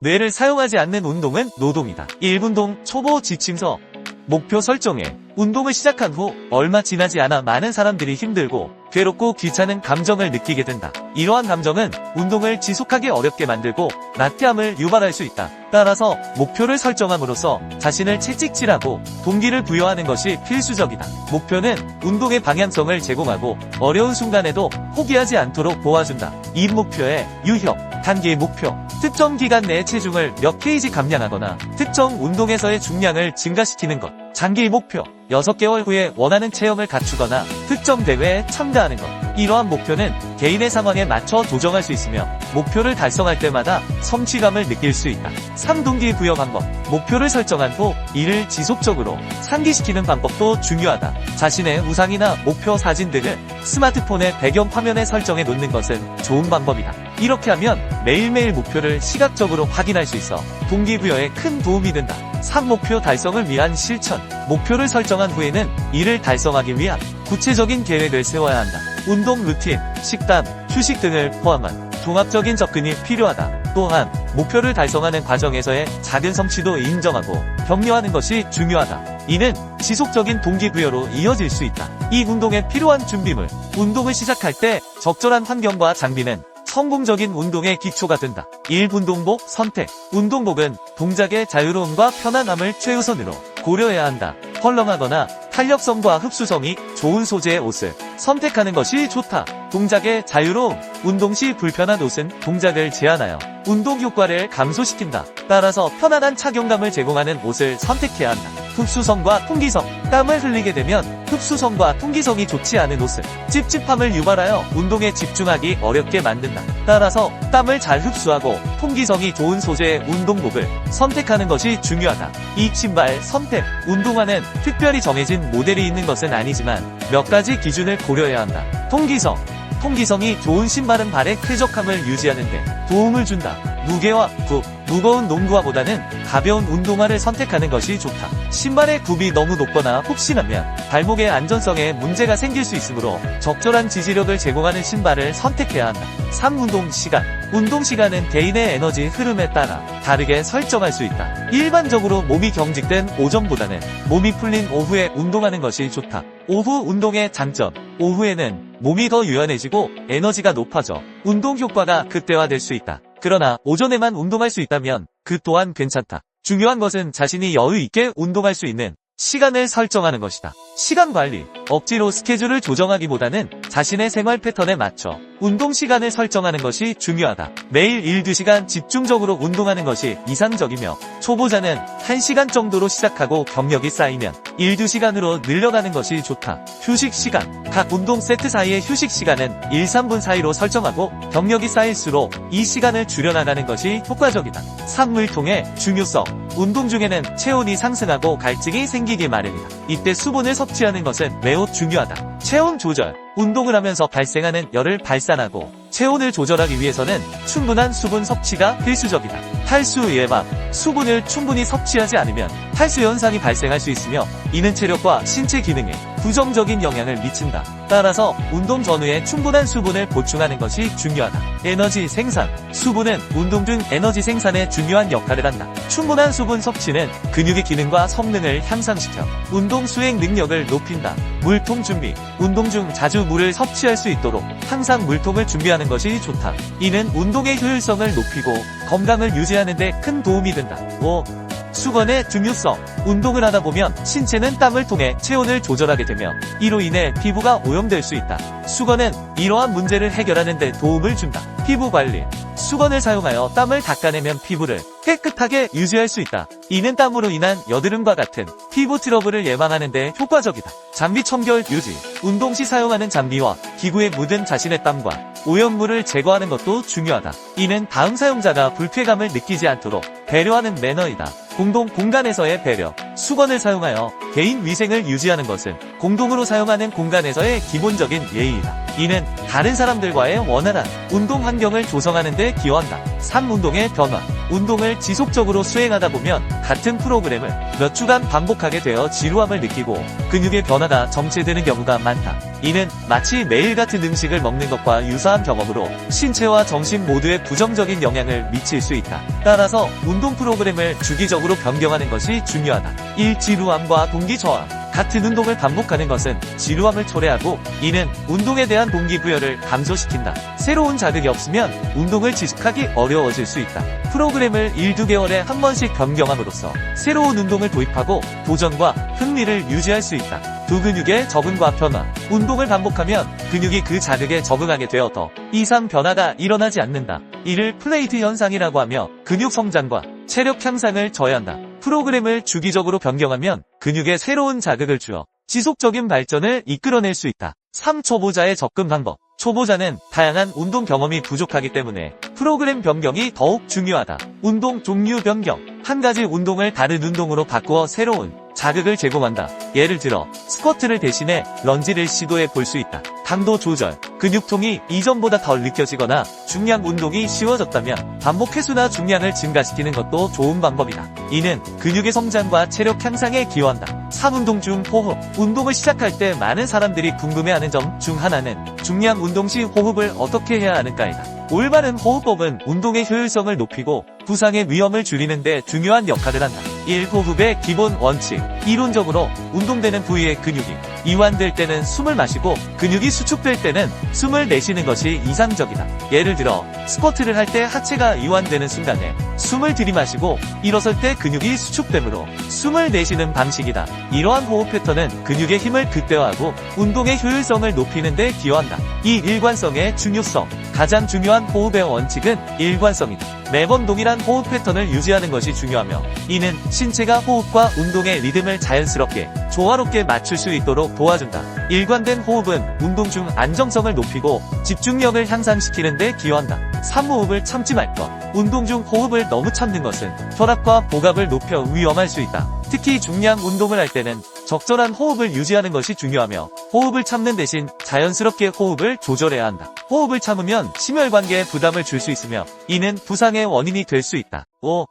뇌를 사용하지 않는 운동은 노동이다. 1분동 초보 지침서. 목표 설정해. 운동을 시작한 후 얼마 지나지 않아 많은 사람들이 힘들고 괴롭고 귀찮은 감정을 느끼게 된다. 이러한 감정은 운동을 지속하기 어렵게 만들고 나태함을 유발할 수 있다. 따라서 목표를 설정함으로써 자신을 채찍질하고 동기를 부여하는 것이 필수적이다. 목표는 운동의 방향성을 제공하고 어려운 순간에도 포기하지 않도록 도와준다. 이 목표의 유형. 단기 목표. 특정 기간 내에 체중을 몇 kg 감량하거나 특정 운동에서의 중량을 증가시키는 것. 장기 목표. 6개월 후에 원하는 체형을 갖추거나 특정 대회에 참가하는 것. 이러한 목표는 개인의 상황에 맞춰 조정할 수 있으며 목표를 달성할 때마다 성취감을 느낄 수 있다. 3동기 부여 방법. 목표를 설정한 후 이를 지속적으로 상기시키는 방법도 중요하다. 자신의 우상이나 목표 사진 등을 스마트폰의 배경 화면에 설정해 놓는 것은 좋은 방법이다. 이렇게 하면 매일매일 목표를 시각적으로 확인할 수 있어 동기부여에 큰 도움이 된다. 3. 목표 달성을 위한 실천. 목표를 설정한 후에는 이를 달성하기 위한 구체적인 계획을 세워야 한다. 운동 루틴, 식단, 휴식 등을 포함한 종합적인 접근이 필요하다. 또한 목표를 달성하는 과정에서의 작은 성취도 인정하고 격려하는 것이 중요하다. 이는 지속적인 동기부여로 이어질 수 있다. 이 운동에 필요한 준비물. 운동을 시작할 때 적절한 환경과 장비는 성공적인 운동의 기초가 된다. 1. 운동복 선택. 운동복은 동작의 자유로움과 편안함을 최우선으로 고려해야 한다. 헐렁하거나 탄력성과 흡수성이 좋은 소재의 옷을 선택하는 것이 좋다. 동작의 자유로움. 운동 시 불편한 옷은 동작을 제한하여 운동 효과를 감소시킨다. 따라서 편안한 착용감을 제공하는 옷을 선택해야 한다. 흡수성과 통기성. 땀을 흘리게 되면 흡수성과 통기성이 좋지 않은 옷은 찝찝함을 유발하여 운동에 집중하기 어렵게 만든다. 따라서 땀을 잘 흡수하고 통기성이 좋은 소재의 운동복을 선택하는 것이 중요하다. 이 신발 선택. 운동화는 특별히 정해진 모델이 있는 것은 아니지만 몇 가지 기준을 고려해야 한다. 통기성. 통기성이 좋은 신발은 발의 쾌적함을 유지하는 데 도움을 준다. 무게와 굽. 무거운 농구화보다는 가벼운 운동화를 선택하는 것이 좋다. 신발의 굽이 너무 높거나 푹신하면 발목의 안전성에 문제가 생길 수 있으므로 적절한 지지력을 제공하는 신발을 선택해야 한다. 3. 운동 시간. 운동 시간은 개인의 에너지 흐름에 따라 다르게 설정할 수 있다. 일반적으로 몸이 경직된 오전보다는 몸이 풀린 오후에 운동하는 것이 좋다. 오후 운동의 장점. 오후에는 몸이 더 유연해지고 에너지가 높아져 운동 효과가 극대화될 수 있다. 그러나 오전에만 운동할 수 있다면 그 또한 괜찮다. 중요한 것은 자신이 여유 있게 운동할 수 있는 시간을 설정하는 것이다. 시간 관리. 억지로 스케줄을 조정하기보다는 자신의 생활 패턴에 맞춰 운동 시간을 설정하는 것이 중요하다. 매일 1-2시간 집중적으로 운동하는 것이 이상적이며 초보자는 1시간 정도로 시작하고 경력이 쌓이면 1-2시간으로 늘려가는 것이 좋다. 휴식 시간. 각 운동 세트 사이의 휴식 시간은 1-3분 사이로 설정하고 경력이 쌓일수록 이 시간을 줄여나가는 것이 효과적이다. 산물통의 중요성. 운동 중에는 체온이 상승하고 갈증이 생기기 마련이다. 이때 수분을 섭취하는 것은 매우 중요하다. 체온 조절. 운동을 하면서 발생하는 열을 발산하고 체온을 조절하기 위해서는 충분한 수분 섭취가 필수적이다. 탈수 예방. 수분을 충분히 섭취하지 않으면 탈수 현상이 발생할 수 있으며 이는 체력과 신체 기능에 부정적인 영향을 미친다. 따라서 운동 전후에 충분한 수분을 보충하는 것이 중요하다. 에너지 생산. 수분은 운동 중 에너지 생산에 중요한 역할을 한다. 충분한 수분 섭취는 근육의 기능과 성능을 향상시켜 운동 수행 능력을 높인다. 물통 준비. 운동 중 자주 물을 섭취할 수 있도록 항상 물통을 준비하는 것이 좋다. 이는 운동의 효율성을 높이고 건강을 유지하는 데 큰 도움이 된다. 5. 수건의 중요성. 운동을 하다 보면 신체는 땀을 통해 체온을 조절하게 되며 이로 인해 피부가 오염될 수 있다. 수건은 이러한 문제를 해결하는 데 도움을 준다. 피부 관리. 수건을 사용하여 땀을 닦아내면 피부를 깨끗하게 유지할 수 있다. 이는 땀으로 인한 여드름과 같은 피부 트러블을 예방하는 데 효과적이다. 장비 청결 유지. 운동 시 사용하는 장비와 기구에 묻은 자신의 땀과 오염물을 제거하는 것도 중요하다. 이는 다음 사용자가 불쾌감을 느끼지 않도록 배려하는 매너이다. 공동 공간에서의 배려. 수건을 사용하여 개인 위생을 유지하는 것은 공동으로 사용하는 공간에서의 기본적인 예의이다. 이는 다른 사람들과의 원활한 운동 환경을 조성하는 데 기여한다. 3. 운동의 변화. 운동을 지속적으로 수행하다 보면 같은 프로그램을 몇 주간 반복하게 되어 지루함을 느끼고 근육의 변화가 정체되는 경우가 많다. 이는 마치 매일 같은 음식을 먹는 것과 유사한 경험으로 신체와 정신 모두에 부정적인 영향을 미칠 수 있다. 따라서 운동 프로그램을 주기적으로 변경하는 것이 중요하다. 1. 지루함과 동기 저하. 같은 운동을 반복하는 것은 지루함을 초래하고 이는 운동에 대한 동기부여를 감소시킨다. 새로운 자극이 없으면 운동을 지속하기 어려워질 수 있다. 프로그램을 1~2개월에 한 번씩 변경함으로써 새로운 운동을 도입하고 도전과 흥미를 유지할 수 있다. 두 근육의 적응과 변화. 운동을 반복하면 근육이 그 자극에 적응하게 되어 더 이상 변화가 일어나지 않는다. 이를 플레이트 현상이라고 하며 근육 성장과 체력 향상을 저해한다. 프로그램을 주기적으로 변경하면 근육에 새로운 자극을 주어 지속적인 발전을 이끌어낼 수 있다. 3. 초보자의 접근 방법. 초보자는 다양한 운동 경험이 부족하기 때문에 프로그램 변경이 더욱 중요하다. 운동 종류 변경. 한 가지 운동을 다른 운동으로 바꾸어 새로운 자극을 제공한다. 예를 들어 스쿼트를 대신해 런지를 시도해 볼 수 있다. 강도 조절. 근육통이 이전보다 덜 느껴지거나 중량 운동이 쉬워졌다면 반복 횟수나 중량을 증가시키는 것도 좋은 방법이다. 이는 근육의 성장과 체력 향상에 기여한다. 3. 운동 중 호흡. 운동을 시작할 때 많은 사람들이 궁금해하는 점 중 하나는 중량 운동 시 호흡을 어떻게 해야 하는가이다. 올바른 호흡법은 운동의 효율성을 높이고 부상의 위험을 줄이는 데 중요한 역할을 한다. 1. 호흡의 기본 원칙. 이론적으로 운동되는 부위의 근육이 이완될 때는 숨을 마시고 근육이 수축될 때는 숨을 내쉬는 것이 이상적이다. 예를 들어 스쿼트를 할 때 하체가 이완되는 순간에 숨을 들이마시고 일어설 때 근육이 수축되므로 숨을 내쉬는 방식이다. 이러한 호흡 패턴은 근육의 힘을 극대화하고 운동의 효율성을 높이는 데 기여한다. 2. 일관성의 중요성. 가장 중요한 호흡의 원칙은 일관성이다. 매번 동일한 호흡 패턴을 유지하는 것이 중요하며 이는 신체가 호흡과 운동의 리듬을 자연스럽게 조화롭게 맞출 수 있도록 도와준다. 일관된 호흡은 운동 중 안정성을 높이고 집중력을 향상시키는 데 기여한다. 3. 호흡을 참지 말 것. 운동 중 호흡을 너무 참는 것은 혈압과 복압을 높여 위험할 수 있다. 특히 중량 운동을 할 때는 적절한 호흡을 유지하는 것이 중요하며 호흡을 참는 대신 자연스럽게 호흡을 조절해야 한다. 호흡을 참으면 심혈관계에 부담을 줄 수 있으며 이는 부상의 원인이 될 수 있다. 5.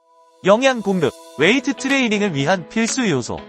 영양 공급. 웨이트 트레이닝을 위한 필수 요소.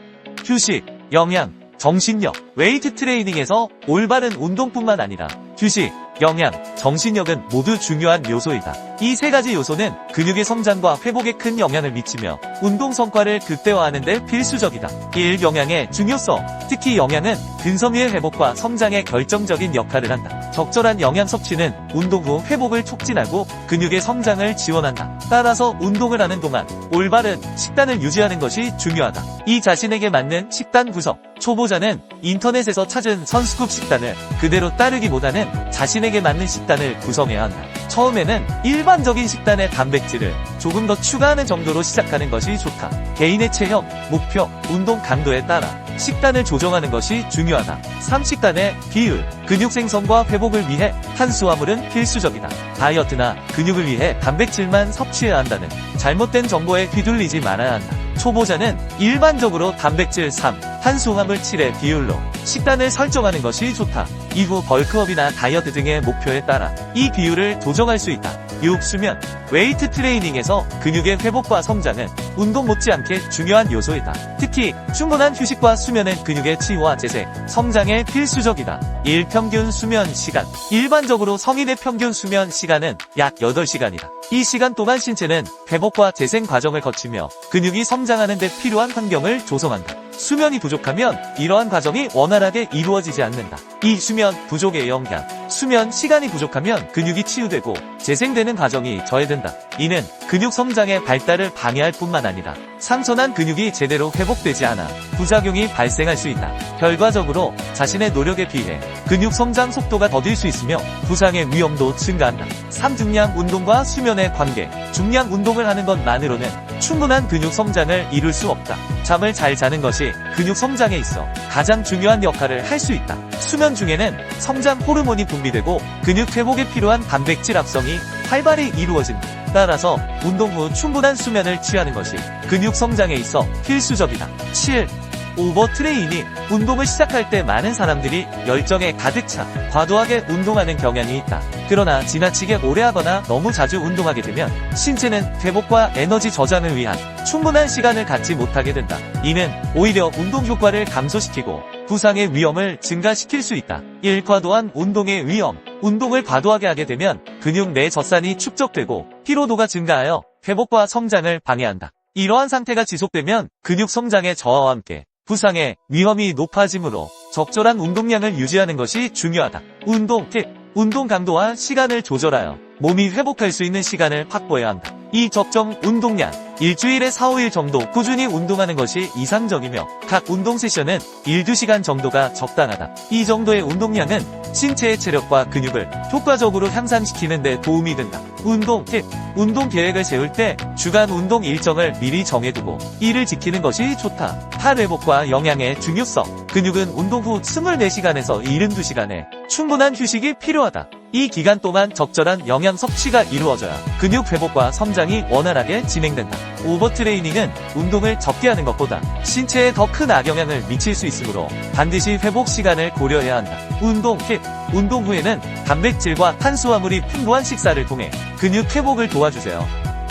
휴식, 영양, 정신력. 웨이트 트레이닝에서 올바른 운동뿐만 아니라 휴식, 영양, 정신력은 모두 중요한 요소이다. 이 세 가지 요소는 근육의 성장과 회복에 큰 영향을 미치며 운동 성과를 극대화하는 데 필수적이다. 1. 영양의 중요성. 특히 영양은 근섬유의 회복과 성장에 결정적인 역할을 한다. 적절한 영양 섭취는 운동 후 회복을 촉진하고 근육의 성장을 지원한다. 따라서 운동을 하는 동안 올바른 식단을 유지하는 것이 중요하다. 이 자신에게 맞는 식단 구성. 초보자는 인터넷에서 찾은 선스쿱 식단을 그대로 따르기보다는 자신에게 맞는 식단을 구성해야 한다. 처음에는 일반적인 식단의 단백질을 조금 더 추가하는 정도로 시작하는 것이 좋다. 개인의 체형, 목표, 운동 강도에 따라 식단을 조정하는 것이 중요하다. 3. 식단의 비율. 근육 생성과 회복을 위해 탄수화물은 필수적이다. 다이어트나 근육을 위해 단백질만 섭취해야 한다는 잘못된 정보에 휘둘리지 말아야 한다. 초보자는 일반적으로 단백질 3, 탄수화물 7의 비율로 식단을 설정하는 것이 좋다. 이후 벌크업이나 다이어트 등의 목표에 따라 이 비율을 조정할 수 있다. 6. 수면. 웨이트 트레이닝에서 근육의 회복과 성장은 운동 못지않게 중요한 요소이다. 특히 충분한 휴식과 수면은 근육의 치유와 재생, 성장에 필수적이다. 1. 평균 수면 시간. 일반적으로 성인의 평균 수면 시간은 약 8시간이다. 이 시간 동안 신체는 회복과 재생 과정을 거치며 근육이 성장하는 데 필요한 환경을 조성한다. 수면이 부족하면 이러한 과정이 원활하게 이루어지지 않는다. 이 수면 부족의 영향. 수면 시간이 부족하면 근육이 치유되고 재생되는 과정이 저해된다. 이는 근육 성장의 발달을 방해할 뿐만 아니라 상처난 근육이 제대로 회복되지 않아 부작용이 발생할 수 있다. 결과적으로 자신의 노력에 비해 근육 성장 속도가 더딜 수 있으며 부상의 위험도 증가한다. 3. 중량 운동과 수면의 관계. 중량 운동을 하는 것만으로는 충분한 근육 성장을 이룰 수 없다. 잠을 잘 자는 것이 근육 성장에 있어 가장 중요한 역할을 할 수 있다. 수면 중에는 성장 호르몬이 분비되고 근육 회복에 필요한 단백질 합성이 활발히 이루어진다. 따라서 운동 후 충분한 수면을 취하는 것이 근육 성장에 있어 필수적이다. 7. 오버트레이닝. 운동을 시작할 때 많은 사람들이 열정에 가득 차 과도하게 운동하는 경향이 있다. 그러나 지나치게 오래 하거나 너무 자주 운동하게 되면 신체는 회복과 에너지 저장을 위한 충분한 시간을 갖지 못하게 된다. 이는 오히려 운동 효과를 감소시키고 부상의 위험을 증가시킬 수 있다. 1. 과도한 운동의 위험. 운동을 과도하게 하게 되면 근육 내 젖산이 축적되고 피로도가 증가하여 회복과 성장을 방해한다. 이러한 상태가 지속되면 근육 성장의 저하와 함께 부상의 위험이 높아지므로 적절한 운동량을 유지하는 것이 중요하다. 운동 팁. 운동 강도와 시간을 조절하여 몸이 회복할 수 있는 시간을 확보해야 한다. 이 적정 운동량. 일주일에 4-5일 정도 꾸준히 운동하는 것이 이상적이며 각 운동 세션은 1-2시간 정도가 적당하다. 이 정도의 운동량은 신체의 체력과 근육을 효과적으로 향상시키는 데 도움이 된다. 운동 팁. 운동 계획을 세울 때 주간 운동 일정을 미리 정해두고 이를 지키는 것이 좋다. 팔 회복과 영양의 중요성. 근육은 운동 후 24시간에서 72시간의 충분한 휴식이 필요하다. 이 기간 동안 적절한 영양 섭취가 이루어져야 근육 회복과 성장이 원활하게 진행된다. 오버트레이닝은 운동을 적게 하는 것보다 신체에 더 큰 악영향을 미칠 수 있으므로 반드시 회복 시간을 고려해야 한다. 운동 팁. 운동 후에는 단백질과 탄수화물이 풍부한 식사를 통해 근육 회복을 도와주세요.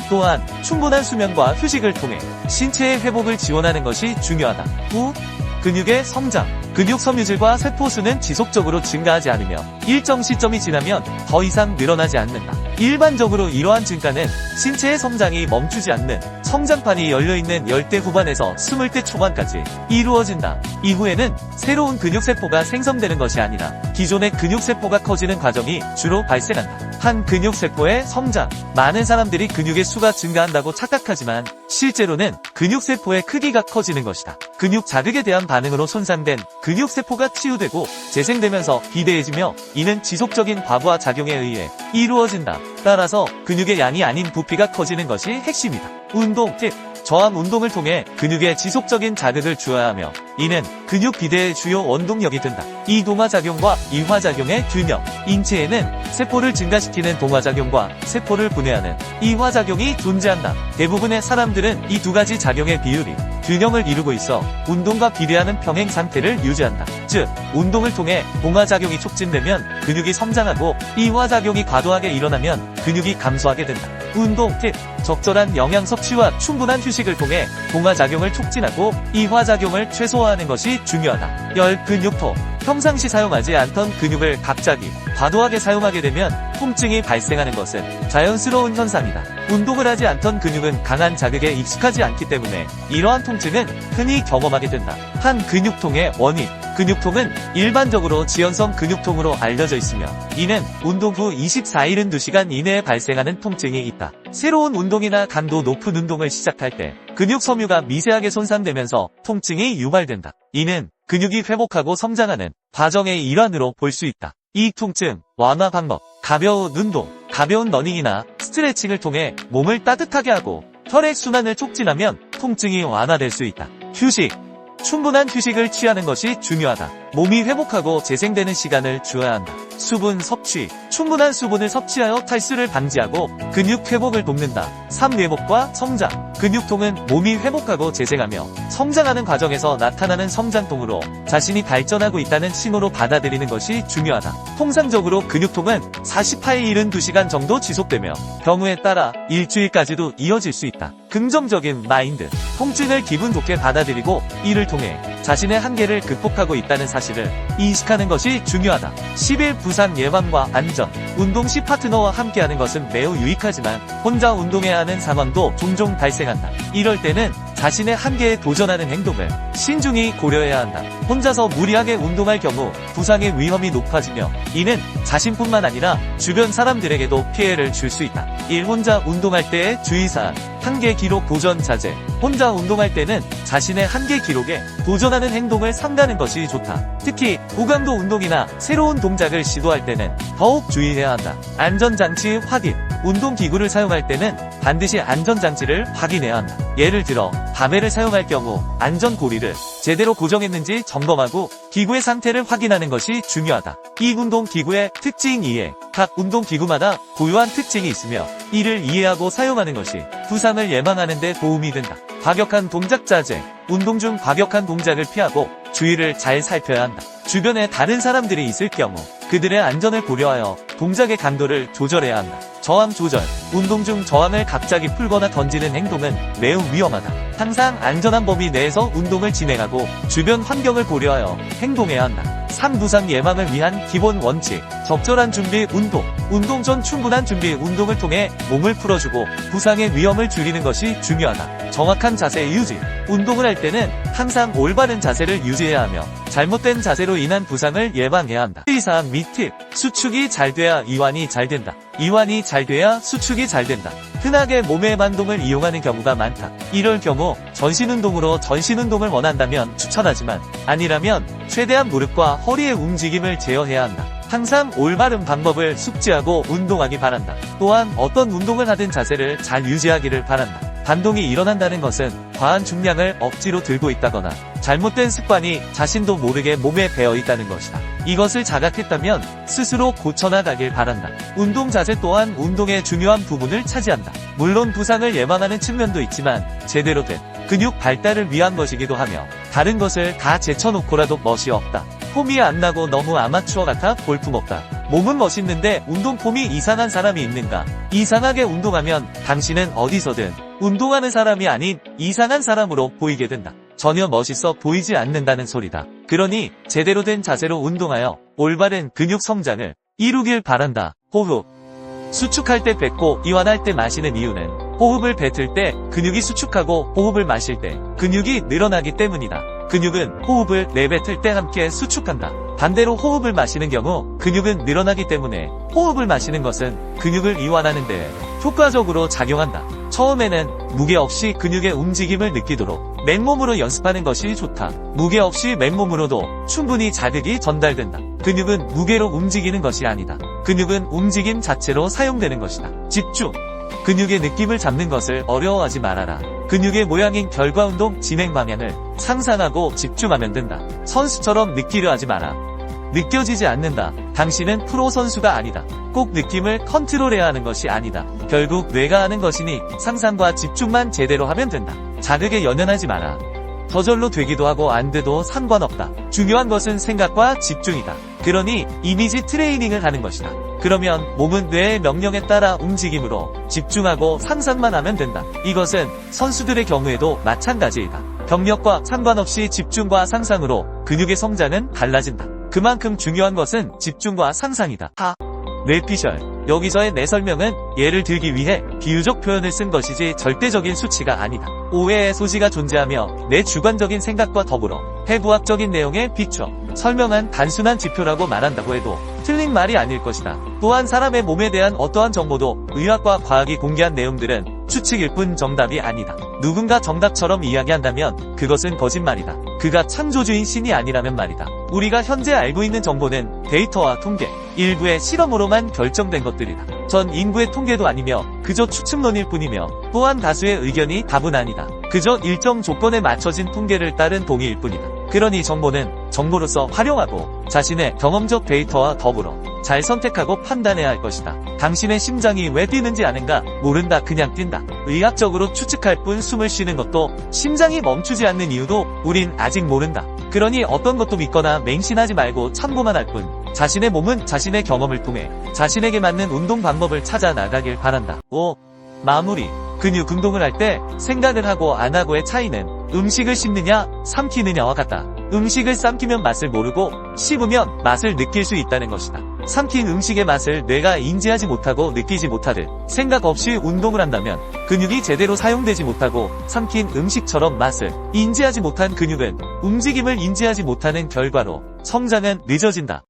또한 충분한 수면과 휴식을 통해 신체의 회복을 지원하는 것이 중요하다. 후. 근육의 성장. 근육 섬유질과 세포수는 지속적으로 증가하지 않으며 일정 시점이 지나면 더 이상 늘어나지 않는다. 일반적으로 이러한 증가는 신체의 성장이 멈추지 않는 성장판이 열려있는 10대 후반에서 20대 초반까지 이루어진다. 이후에는 새로운 근육세포가 생성되는 것이 아니라 기존의 근육세포가 커지는 과정이 주로 발생한다. 한 근육세포의 성장. 많은 사람들이 근육의 수가 증가한다고 착각하지만 실제로는 근육세포의 크기가 커지는 것이다. 근육 자극에 대한 반응으로 손상된 근육세포가 치유되고 재생되면서 비대해지며 이는 지속적인 과부하 작용에 의해 이루어진다. 따라서 근육의 양이 아닌 부피가 커지는 것이 핵심이다. 운동 팁. 저항 운동을 통해 근육에 지속적인 자극을 주어야 하며 이는 근육 비대의 주요 원동력이 된다. 이 동화작용과 이화작용의 균형. 인체에는 세포를 증가시키는 동화작용과 세포를 분해하는 이화작용이 존재한다. 대부분의 사람들은 이 두 가지 작용의 비율이 균형을 이루고 있어 운동과 비례하는 평행 상태를 유지한다. 즉, 운동을 통해 동화작용이 촉진되면 근육이 성장하고 이화작용이 과도하게 일어나면 근육이 감소하게 된다. 운동 팁. 적절한 영양 섭취와 충분한 휴식을 통해 동화작용을 촉진하고 이화작용을 최소화하는 것이 중요하다. 열 근육통. 평상시 사용하지 않던 근육을 갑자기 과도하게 사용하게 되면 통증이 발생하는 것은 자연스러운 현상이다. 운동을 하지 않던 근육은 강한 자극에 익숙하지 않기 때문에 이러한 통증은 흔히 경험하게 된다. 한 근육통의 원인. 근육통은 일반적으로 지연성 근육통으로 알려져 있으며 이는 운동 후 24일은 2시간 이내에 발생하는 통증이 있다. 새로운 운동이나 강도 높은 운동을 시작할 때 근육 섬유가 미세하게 손상되면서 통증이 유발된다. 이는 근육이 회복하고 성장하는 과정의 일환으로 볼 수 있다. 이 통증 완화 방법. 가벼운 운동, 가벼운 러닝이나 스트레칭을 통해 몸을 따뜻하게 하고 혈액순환을 촉진하면 통증이 완화될 수 있다. 휴식. 충분한 휴식을 취하는 것이 중요하다. 몸이 회복하고 재생되는 시간을 주어야 한다. 수분 섭취. 충분한 수분을 섭취하여 탈수를 방지하고 근육 회복을 돕는다. 3. 회복과 성장. 근육통은 몸이 회복하고 재생하며 성장하는 과정에서 나타나는 성장통으로 자신이 발전하고 있다는 신호로 받아들이는 것이 중요하다. 통상적으로 근육통은 48일은 2시간 정도 지속되며 경우에 따라 일주일까지도 이어질 수 있다. 긍정적인 마인드. 통증을 기분 좋게 받아들이고 이를 통해 자신의 한계를 극복하고 있다는 사실을 인식하는 것이 중요하다. 10일 부상 예방과 안전. 운동 시 파트너와 함께하는 것은 매우 유익하지만 혼자 운동해야 하는 상황도 종종 발생한다. 이럴 때는 자신의 한계에 도전하는 행동을 신중히 고려해야 한다. 혼자서 무리하게 운동할 경우 부상의 위험이 높아지며 이는 자신뿐만 아니라 주변 사람들에게도 피해를 줄 수 있다. 1. 혼자 운동할 때의 주의사항. 한계 기록 도전 자제. 혼자 운동할 때는 자신의 한계 기록에 도전하는 행동을 삼가는 것이 좋다. 특히 고강도 운동이나 새로운 동작을 시도할 때는 더욱 주의해야 한다. 안전장치 확인. 운동기구를 사용할 때는 반드시 안전장치를 확인해야 한다. 예를 들어 바벨을 사용할 경우 안전고리를 제대로 고정했는지 점검하고 기구의 상태를 확인하는 것이 중요하다. 이 운동기구의 특징 이해. 각 운동기구마다 고유한 특징이 있으며 이를 이해하고 사용하는 것이 부상을 예방하는 데 도움이 된다. 과격한 동작 자제. 운동 중 과격한 동작을 피하고 주위를 잘 살펴야 한다. 주변에 다른 사람들이 있을 경우 그들의 안전을 고려하여 동작의 강도를 조절해야 한다. 저항 조절. 운동 중 저항을 갑자기 풀거나 던지는 행동은 매우 위험하다. 항상 안전한 범위 내에서 운동을 진행하고 주변 환경을 고려하여 행동해야 한다. 3. 부상 예방을 위한 기본 원칙. 적절한 준비 운동. 운동 전 충분한 준비 운동을 통해 몸을 풀어주고 부상의 위험을 줄이는 것이 중요하다. 정확한 자세 유지. 운동을 할 때는 항상 올바른 자세를 유지해야 하며 잘못된 자세로 인한 부상을 예방해야 한다. 주의사항 및 팁. 수축이 잘 돼야 이완이 잘 된다. 이완이 잘 돼야 수축이 잘 된다. 흔하게 몸의 반동을 이용하는 경우가 많다. 이럴 경우 전신운동으로 전신운동을 원한다면 추천하지만 아니라면 최대한 무릎과 허리의 움직임을 제어해야 한다. 항상 올바른 방법을 숙지하고 운동하기 바란다. 또한 어떤 운동을 하든 자세를 잘 유지하기를 바란다. 반동이 일어난다는 것은 과한 중량을 억지로 들고 있다거나 잘못된 습관이 자신도 모르게 몸에 배어 있다는 것이다. 이것을 자각했다면 스스로 고쳐나가길 바란다. 운동 자세 또한 운동의 중요한 부분을 차지한다. 물론 부상을 예방하는 측면도 있지만 제대로 된 근육 발달을 위한 것이기도 하며 다른 것을 다 제쳐놓고라도 멋이 없다. 폼이 안 나고 너무 아마추어 같아 볼품없다. 몸은 멋있는데 운동 폼이 이상한 사람이 있는가? 이상하게 운동하면 당신은 어디서든 운동하는 사람이 아닌 이상한 사람으로 보이게 된다. 전혀 멋있어 보이지 않는다는 소리다. 그러니 제대로 된 자세로 운동하여 올바른 근육 성장을 이루길 바란다. 호흡. 수축할 때 뱉고 이완할 때 마시는 이유는 호흡을 뱉을 때 근육이 수축하고 호흡을 마실 때 근육이 늘어나기 때문이다. 근육은 호흡을 내뱉을 때 함께 수축한다. 반대로 호흡을 마시는 경우 근육은 늘어나기 때문에 호흡을 마시는 것은 근육을 이완하는 데 효과적으로 작용한다. 처음에는 무게 없이 근육의 움직임을 느끼도록 맨몸으로 연습하는 것이 좋다. 무게 없이 맨몸으로도 충분히 자극이 전달된다. 근육은 무게로 움직이는 것이 아니다. 근육은 움직임 자체로 사용되는 것이다. 집중. 근육의 느낌을 잡는 것을 어려워하지 말아라. 근육의 모양인 결과운동 진행 방향을 상상하고 집중하면 된다. 선수처럼 느끼려 하지 마라. 느껴지지 않는다. 당신은 프로 선수가 아니다. 꼭 느낌을 컨트롤해야 하는 것이 아니다. 결국 뇌가 하는 것이니 상상과 집중만 제대로 하면 된다. 자극에 연연하지 마라. 저절로 되기도 하고 안 돼도 상관없다. 중요한 것은 생각과 집중이다. 그러니 이미지 트레이닝을 하는 것이다. 그러면 몸은 뇌의 명령에 따라 움직임으로 집중하고 상상만 하면 된다. 이것은 선수들의 경우에도 마찬가지이다. 경력과 상관없이 집중과 상상으로 근육의 성장은 달라진다. 그만큼 중요한 것은 집중과 상상이다. 뇌피셜. 여기서의 내 설명은 예를 들기 위해 비유적 표현을 쓴 것이지 절대적인 수치가 아니다. 오해의 소지가 존재하며 내 주관적인 생각과 더불어 해부학적인 내용에 비춰 설명한 단순한 지표라고 말한다고 해도 틀린 말이 아닐 것이다. 또한 사람의 몸에 대한 어떠한 정보도 의학과 과학이 공개한 내용들은 추측일 뿐 정답이 아니다. 누군가 정답처럼 이야기한다면 그것은 거짓말이다. 그가 창조주인 신이 아니라면 말이다. 우리가 현재 알고 있는 정보는 데이터와 통계, 일부의 실험으로만 결정된 것들이다. 전 인구의 통계도 아니며 그저 추측론일 뿐이며 또한 다수의 의견이 답은 아니다. 그저 일정 조건에 맞춰진 통계를 따른 동의일 뿐이다. 그러니 정보는 정보로서 활용하고 자신의 경험적 데이터와 더불어 잘 선택하고 판단해야 할 것이다. 당신의 심장이 왜 뛰는지 아는가? 모른다. 그냥 뛴다. 의학적으로 추측할 뿐 숨을 쉬는 것도 심장이 멈추지 않는 이유도 우린 아직 모른다. 그러니 어떤 것도 믿거나 맹신하지 말고 참고만 할 뿐 자신의 몸은 자신의 경험을 통해 자신에게 맞는 운동 방법을 찾아 나가길 바란다. 5. 마무리. 근육 운동을 할 때 생각을 하고 안 하고의 차이는 음식을 씹느냐 삼키느냐와 같다. 음식을 삼키면 맛을 모르고 씹으면 맛을 느낄 수 있다는 것이다. 삼킨 음식의 맛을 뇌가 인지하지 못하고 느끼지 못하듯 생각 없이 운동을 한다면 근육이 제대로 사용되지 못하고 삼킨 음식처럼 맛을 인지하지 못한 근육은 움직임을 인지하지 못하는 결과로 성장은 늦어진다.